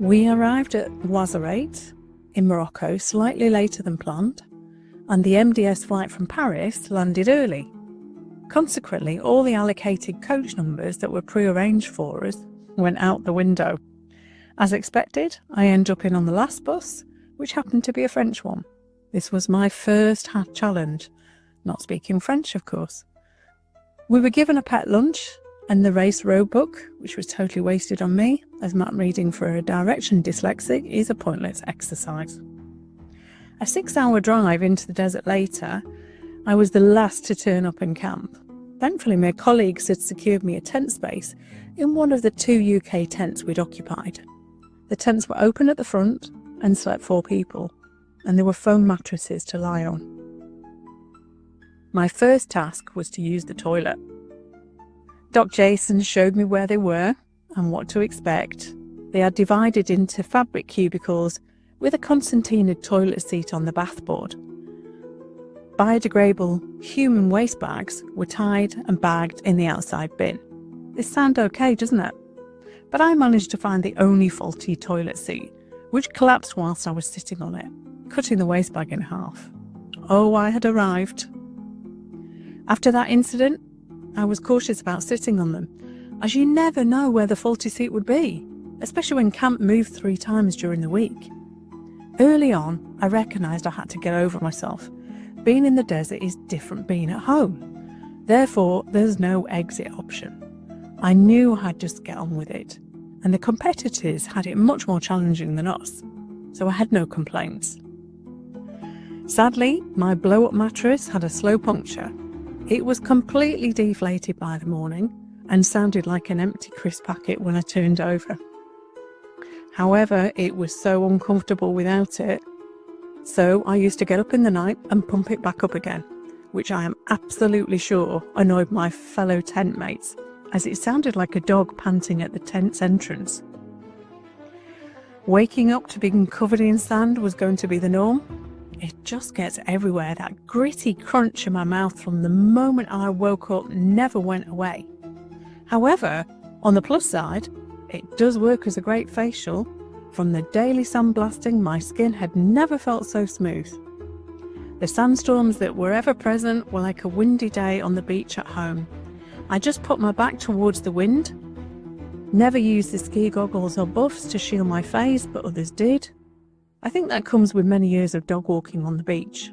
We arrived at Ouarzazate in Morocco slightly later than planned, and the MDS flight from Paris landed early. Consequently, all the allocated coach numbers that were pre-arranged for us went out the window. As expected, I ended up in on the last bus, which happened to be a French one. This was my first challenge, not speaking French, of course. We were given a pet lunch and the race road book, which was totally wasted on me, as map reading for a direction dyslexic is a pointless exercise. A 6-hour drive into the desert later, I was the last to turn up in camp. Thankfully, my colleagues had secured me a tent space in one of the 2 UK tents we'd occupied. The tents were open at the front and slept 4 people, and there were foam mattresses to lie on. My first task was to use the toilet. Doc Jason showed me where they were and what to expect. They are divided into fabric cubicles with a concertina toilet seat on the bathboard. Biodegradable human waste bags were tied and bagged in the outside bin. This sounds okay, doesn't it? But I managed to find the only faulty toilet seat, which collapsed whilst I was sitting on it, cutting the waste bag in half. Oh, I had arrived. After that incident, I was cautious about sitting on them, as you never know where the faulty seat would be, especially when camp moved 3 times during the week. Early on, I recognised I had to get over myself. Being in the desert is different being at home. Therefore, there's no exit option. I knew I'd just get on with it, and the competitors had it much more challenging than us, so I had no complaints. Sadly, my blow-up mattress had a slow puncture. It was completely deflated by the morning and sounded like an empty crisp packet when I turned over. However, it was so uncomfortable without it, so I used to get up in the night and pump it back up again, which I am absolutely sure annoyed my fellow tent mates, as it sounded like a dog panting at the tent's entrance. Waking up to being covered in sand was going to be the norm. It just gets everywhere. That gritty crunch in my mouth from the moment I woke up never went away. However, on the plus side, it does work as a great facial. From the daily sandblasting, my skin had never felt so smooth. The sandstorms that were ever present were like a windy day on the beach at home. I just put my back towards the wind. Never used the ski goggles or buffs to shield my face, but others did. I think that comes with many years of dog walking on the beach.